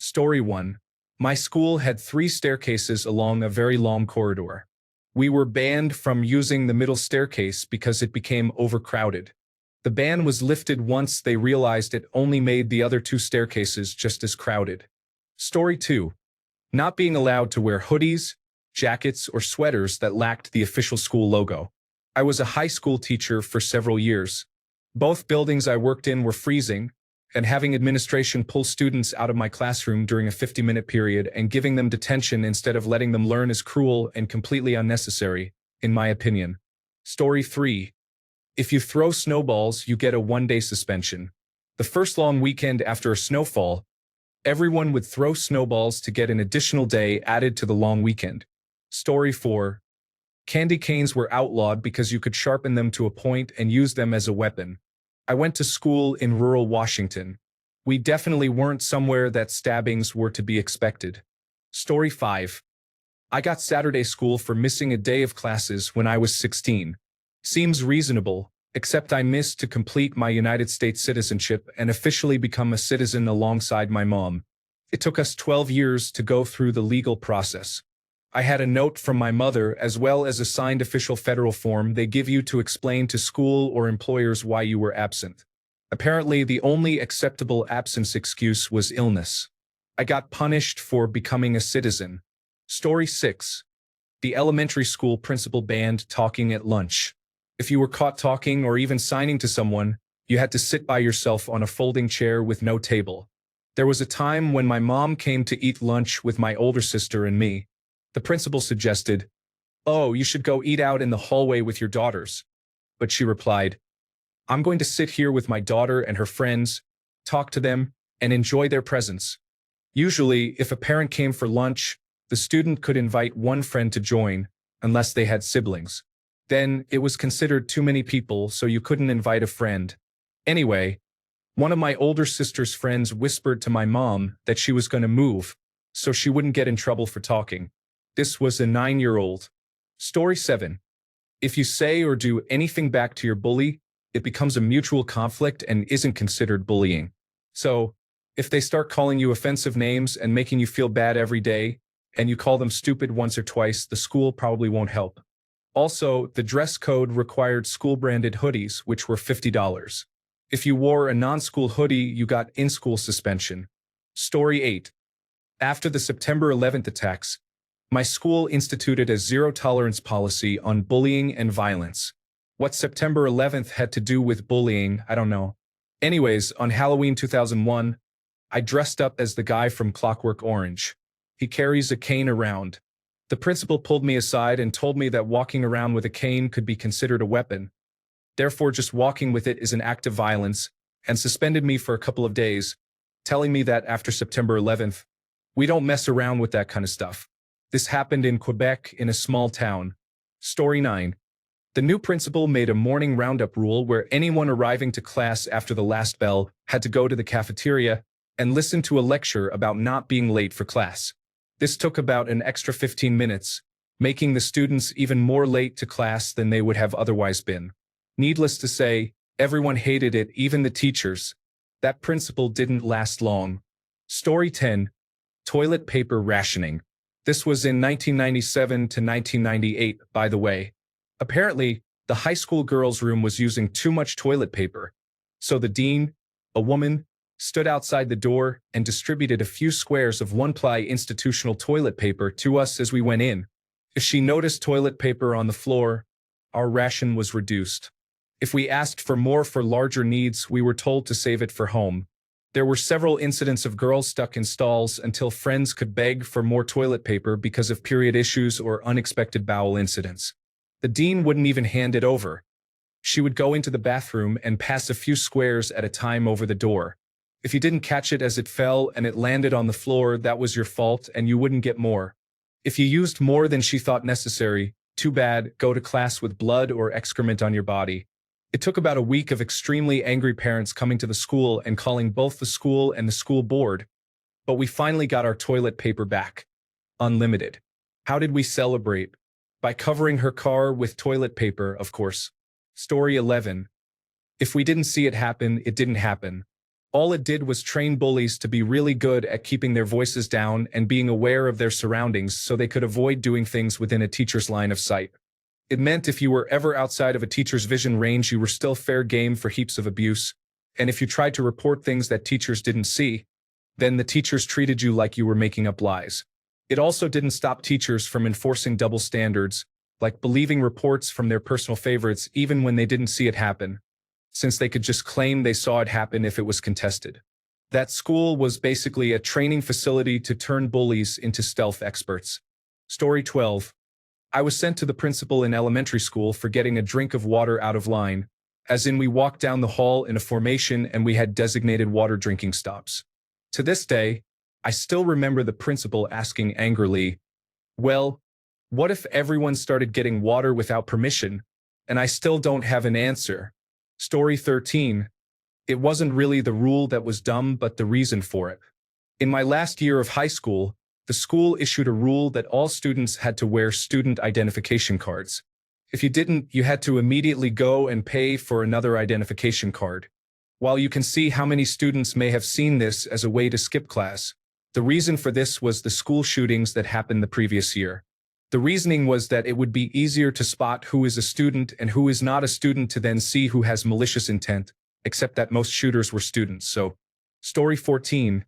Story 1. My school had 3 staircases along a very long corridor. We were banned from using the middle staircase because it became overcrowded. The ban was lifted once they realized it only made the other 2 staircases just as crowded. Story 2. Not being allowed to wear hoodies, jackets, or sweaters that lacked the official school logo. I was a high school teacher for several years. Both buildings I worked in were freezing, and having administration pull students out of my classroom during a 50-minute period and giving them detention instead of letting them learn is cruel and completely unnecessary, in my opinion. Story 3. If you throw snowballs, you get a 1-day suspension. The first long weekend after a snowfall, everyone would throw snowballs to get an additional day added to the long weekend. Story 4. Candy canes were outlawed because you could sharpen them to a point and use them as a weapon. I went to school in rural Washington. We definitely weren't somewhere that stabbings were to be expected. Story 5. I got Saturday school for missing a day of classes when I was 16. Seems reasonable, except I missed to complete my United States citizenship and officially become a citizen alongside my mom. It took us 12 years to go through the legal process. I had a note from my mother as well as a signed official federal form they give you to explain to school or employers why you were absent. Apparently, the only acceptable absence excuse was illness. I got punished for becoming a citizen. Story 6. The elementary school principal banned talking at lunch. If you were caught talking or even signing to someone, you had to sit by yourself on a folding chair with no table. There was a time when my mom came to eat lunch with my older sister and me. The principal suggested, "Oh, you should go eat out in the hallway with your daughters." But she replied, "I'm going to sit here with my daughter and her friends, talk to them, and enjoy their presence." Usually, if a parent came for lunch, the student could invite one friend to join, unless they had siblings. Then, it was considered too many people, so you couldn't invite a friend. Anyway, one of my older sister's friends whispered to my mom that she was going to move, so she wouldn't get in trouble for talking. This was a 9-year-old. Story 7. If you say or do anything back to your bully, it becomes a mutual conflict and isn't considered bullying. So, if they start calling you offensive names and making you feel bad every day, and you call them stupid once or twice, the school probably won't help. Also, the dress code required school-branded hoodies, which were $50. If you wore a non-school hoodie, you got in-school suspension. Story 8. After the September 11th attacks, my school instituted a zero-tolerance policy on bullying and violence. What September 11th had to do with bullying, I don't know. Anyways, on Halloween 2001, I dressed up as the guy from Clockwork Orange. He carries a cane around. The principal pulled me aside and told me that walking around with a cane could be considered a weapon. Therefore, just walking with it is an act of violence, and suspended me for a couple of days, telling me that after September 11th, we don't mess around with that kind of stuff. This happened in Quebec in a small town. Story 9. The new principal made a morning roundup rule where anyone arriving to class after the last bell had to go to the cafeteria and listen to a lecture about not being late for class. This took about an extra 15 minutes, making the students even more late to class than they would have otherwise been. Needless to say, everyone hated it, even the teachers. That principal didn't last long. Story 10. Toilet paper rationing. This was in 1997 to 1998, by the way. Apparently, the high school girls' room was using too much toilet paper. So the dean, a woman, stood outside the door and distributed a few squares of 1-ply institutional toilet paper to us as we went in. If she noticed toilet paper on the floor, our ration was reduced. If we asked for more for larger needs, we were told to save it for home. There were several incidents of girls stuck in stalls until friends could beg for more toilet paper because of period issues or unexpected bowel incidents. The dean wouldn't even hand it over. She would go into the bathroom and pass a few squares at a time over the door. If you didn't catch it as it fell and it landed on the floor, that was your fault and you wouldn't get more. If you used more than she thought necessary, too bad, go to class with blood or excrement on your body. It took about a week of extremely angry parents coming to the school and calling both the school and the school board. But we finally got our toilet paper back. Unlimited. How did we celebrate? By covering her car with toilet paper, of course. Story 11. If we didn't see it happen, it didn't happen. All it did was train bullies to be really good at keeping their voices down and being aware of their surroundings so they could avoid doing things within a teacher's line of sight. It meant if you were ever outside of a teacher's vision range, you were still fair game for heaps of abuse. And if you tried to report things that teachers didn't see, then the teachers treated you like you were making up lies. It also didn't stop teachers from enforcing double standards, like believing reports from their personal favorites even when they didn't see it happen, since they could just claim they saw it happen if it was contested. That school was basically a training facility to turn bullies into stealth experts. Story 12. I was sent to the principal in elementary school for getting a drink of water out of line, as in we walked down the hall in a formation and we had designated water drinking stops. To this day, I still remember the principal asking angrily, "Well, what if everyone started getting water without permission, and I still don't have an answer?" Story 13. It wasn't really the rule that was dumb, but the reason for it. In my last year of high school, the school issued a rule that all students had to wear student identification cards. If you didn't, you had to immediately go and pay for another identification card. While you can see how many students may have seen this as a way to skip class, the reason for this was the school shootings that happened the previous year. The reasoning was that it would be easier to spot who is a student and who is not a student to then see who has malicious intent, except that most shooters were students. So, story 14.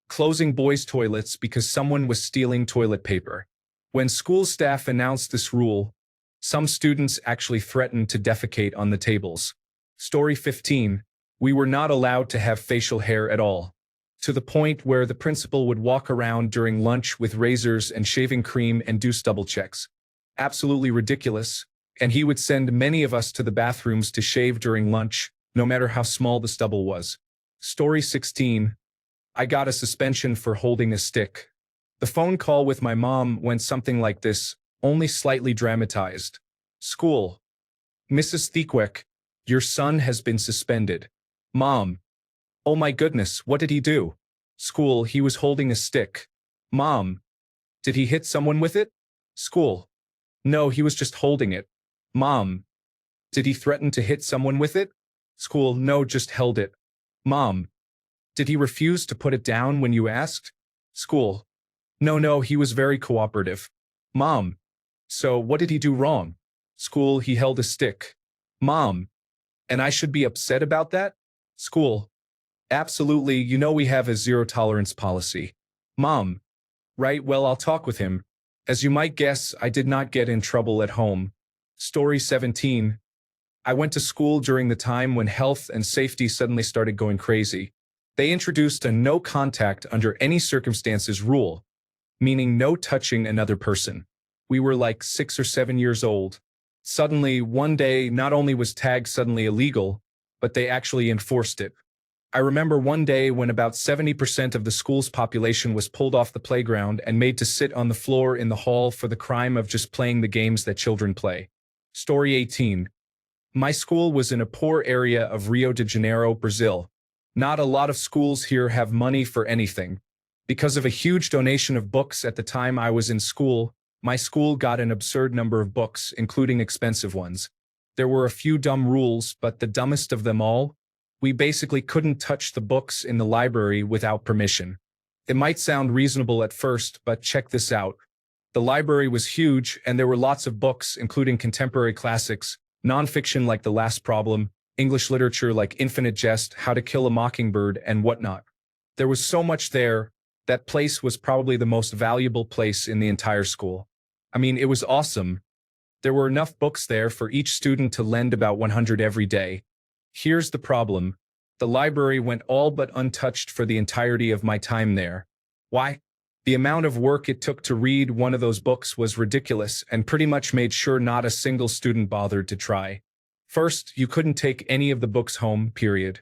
Closing boys' toilets because someone was stealing toilet paper. When school staff announced this rule, some students actually threatened to defecate on the tables. Story 15. We were not allowed to have facial hair at all, to the point where the principal would walk around during lunch with razors and shaving cream and do stubble checks. Absolutely ridiculous, and he would send many of us to the bathrooms to shave during lunch, no matter how small the stubble was. Story 16. I got a suspension for holding a stick. The phone call with my mom went something like this, only slightly dramatized. School. Mrs. Thiekwek, your son has been suspended. Mom. Oh my goodness, what did he do? School, he was holding a stick. Mom. Did he hit someone with it? School. No, he was just holding it. Mom. Did he threaten to hit someone with it? School, no, just held it. Mom. Did he refuse to put it down when you asked? School. No, he was very cooperative. Mom. So what did he do wrong? School, he held a stick. Mom. And I should be upset about that? School. Absolutely, you know we have a zero-tolerance policy. Mom. Right, well, I'll talk with him. As you might guess, I did not get in trouble at home. Story 17. I went to school during the time when health and safety suddenly started going crazy. They introduced a no contact under any circumstances rule, meaning no touching another person. We were like 6 or 7 years old. Suddenly, one day, not only was tag suddenly illegal, but they actually enforced it. I remember one day when about 70% of the school's population was pulled off the playground and made to sit on the floor in the hall for the crime of just playing the games that children play. Story 18. My school was in a poor area of Rio de Janeiro, Brazil. Not a lot of schools here have money for anything. Because of a huge donation of books at the time I was in school, my school got an absurd number of books, including expensive ones. There were a few dumb rules, but the dumbest of them all, we basically couldn't touch the books in the library without permission. It might sound reasonable at first, but check this out. The library was huge, and there were lots of books, including contemporary classics, nonfiction like The Last Problem, English literature like Infinite Jest, How to Kill a Mockingbird, and whatnot. There was so much there. That place was probably the most valuable place in the entire school. I mean, it was awesome. There were enough books there for each student to lend about 100 every day. Here's the problem. The library went all but untouched for the entirety of my time there. Why? The amount of work it took to read one of those books was ridiculous and pretty much made sure not a single student bothered to try. First, you couldn't take any of the books home, period.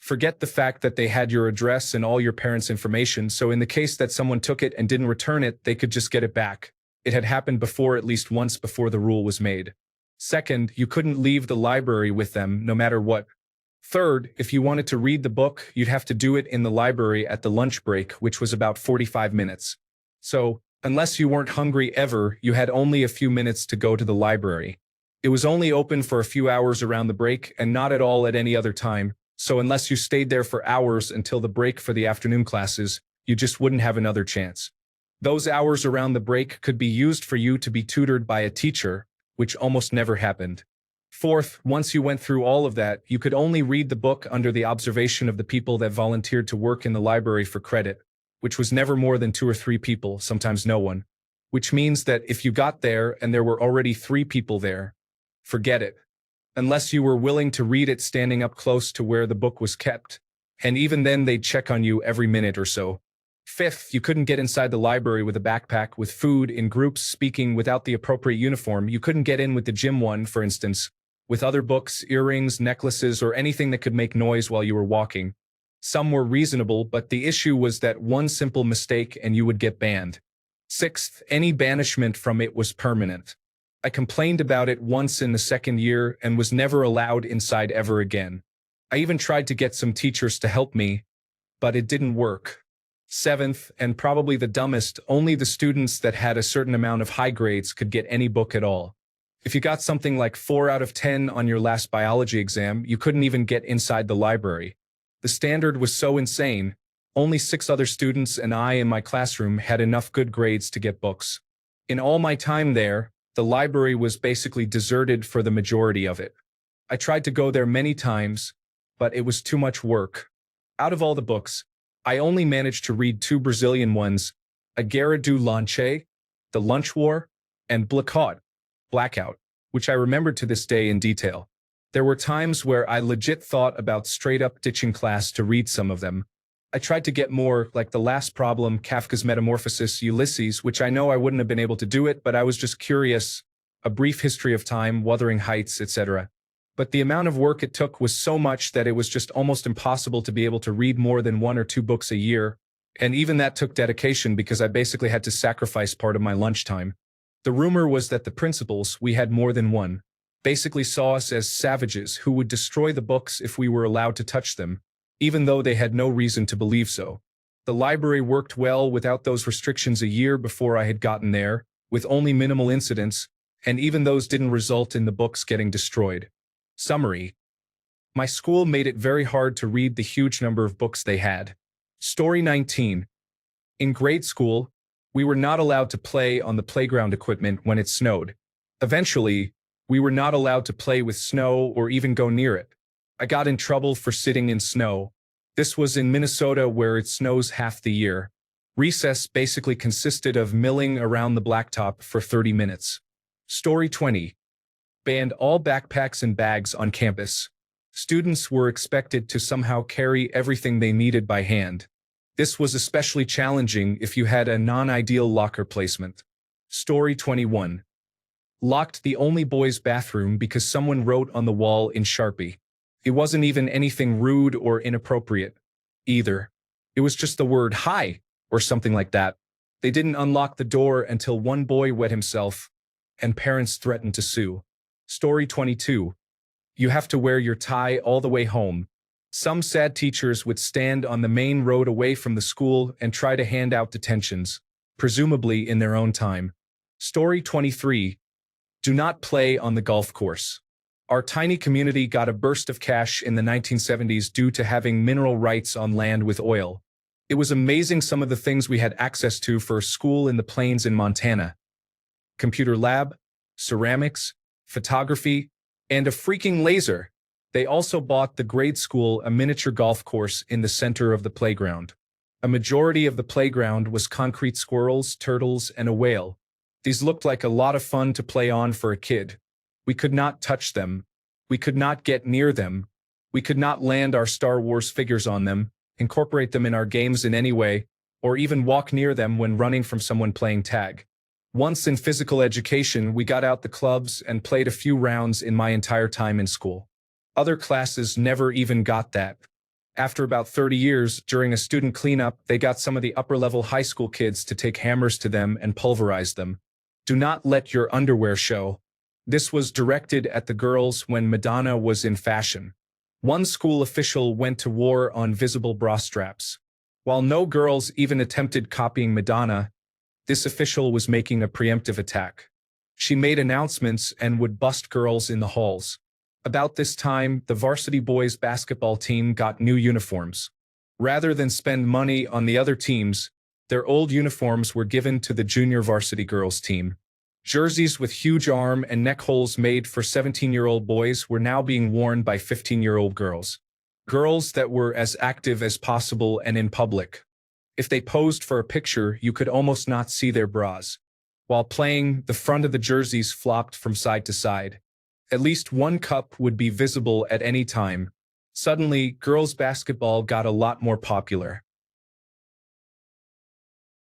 Forget the fact that they had your address and all your parents' information, so in the case that someone took it and didn't return it, they could just get it back. It had happened before at least once before the rule was made. Second, you couldn't leave the library with them, no matter what. Third, if you wanted to read the book, you'd have to do it in the library at the lunch break, which was about 45 minutes. So, unless you weren't hungry ever, you had only a few minutes to go to the library. It was only open for a few hours around the break and not at all at any other time, So unless you stayed there for hours until the break for the afternoon classes, you just wouldn't have another chance. Those hours around the break could be used for you to be tutored by a teacher, which almost never happened. Fourth, once you went through all of that, you could only read the book under the observation of the people that volunteered to work in the library for credit, which was never more than 2 or 3 people, sometimes no one. Which means that if you got there and there were already 3 people there, forget it. Unless you were willing to read it standing up close to where the book was kept. And even then they'd check on you every minute or so. Fifth, you couldn't get inside the library with a backpack with food in groups speaking without the appropriate uniform. You couldn't get in with the gym one, for instance, with other books, earrings, necklaces, or anything that could make noise while you were walking. Some were reasonable, but the issue was that one simple mistake and you would get banned. Sixth, any banishment from it was permanent. I complained about it once in the second year and was never allowed inside ever again. I even tried to get some teachers to help me, but it didn't work. Seventh, and probably the dumbest, only the students that had a certain amount of high grades could get any book at all. If you got something like 4 out of 10 on your last biology exam, you couldn't even get inside the library. The standard was so insane, only 6 other students and I in my classroom had enough good grades to get books. In all my time there, the library was basically deserted for the majority of it. I tried to go there many times, but it was too much work. Out of all the books, I only managed to read 2 Brazilian ones, A Guerra do Lanche, The Lunch War, and Blackout, which I remember to this day in detail. There were times where I legit thought about straight up ditching class to read some of them. I tried to get more, like The Last Problem, Kafka's Metamorphosis, Ulysses, which I know I wouldn't have been able to do it, but I was just curious, A Brief History of Time, Wuthering Heights, etc. But the amount of work it took was so much that it was just almost impossible to be able to read more than 1 or 2 books a year, and even that took dedication because I basically had to sacrifice part of my lunchtime. The rumor was that the principals, we had more than one, basically saw us as savages who would destroy the books if we were allowed to touch them, even though they had no reason to believe so. The library worked well without those restrictions a year before I had gotten there, with only minimal incidents, and even those didn't result in the books getting destroyed. Summary. My school made it very hard to read the huge number of books they had. Story 19. In grade school, we were not allowed to play on the playground equipment when it snowed. Eventually, we were not allowed to play with snow or even go near it. I got in trouble for sitting in snow. This was in Minnesota where it snows half the year. Recess basically consisted of milling around the blacktop for 30 minutes. Story 20. Banned all backpacks and bags on campus. Students were expected to somehow carry everything they needed by hand. This was especially challenging if you had a non-ideal locker placement. Story 21. Locked the only boys' bathroom because someone wrote on the wall in Sharpie. It wasn't even anything rude or inappropriate, either. It was just the word "hi" or something like that. They didn't unlock the door until one boy wet himself, and parents threatened to sue. Story 22. You have to wear your tie all the way home. Some sad teachers would stand on the main road away from the school and try to hand out detentions, presumably in their own time. Story 23. Do not play on the golf course. Our tiny community got a burst of cash in the 1970s due to having mineral rights on land with oil. It was amazing some of the things we had access to for a school in the plains in Montana. Computer lab, ceramics, photography, and a freaking laser. They also bought the grade school a miniature golf course in the center of the playground. A majority of the playground was concrete squirrels, turtles, and a whale. These looked like a lot of fun to play on for a kid. We could not touch them. We could not get near them. We could not land our Star Wars figures on them, incorporate them in our games in any way, or even walk near them when running from someone playing tag. Once in physical education, we got out the clubs and played a few rounds in my entire time in school. Other classes never even got that. After about 30 years, during a student cleanup, they got some of the upper-level high school kids to take hammers to them and pulverize them. Do not let your underwear show. This was directed at the girls when Madonna was in fashion. One school official went to war on visible bra straps. While no girls even attempted copying Madonna, this official was making a preemptive attack. She made announcements and would bust girls in the halls. About this time, the varsity boys basketball team got new uniforms. Rather than spend money on the other teams, their old uniforms were given to the junior varsity girls team. Jerseys with huge arm and neck holes made for 17-year-old boys were now being worn by 15-year-old girls. Girls that were as active as possible and in public. If they posed for a picture, you could almost not see their bras. While playing, the front of the jerseys flopped from side to side. At least one cup would be visible at any time. Suddenly, girls' basketball got a lot more popular.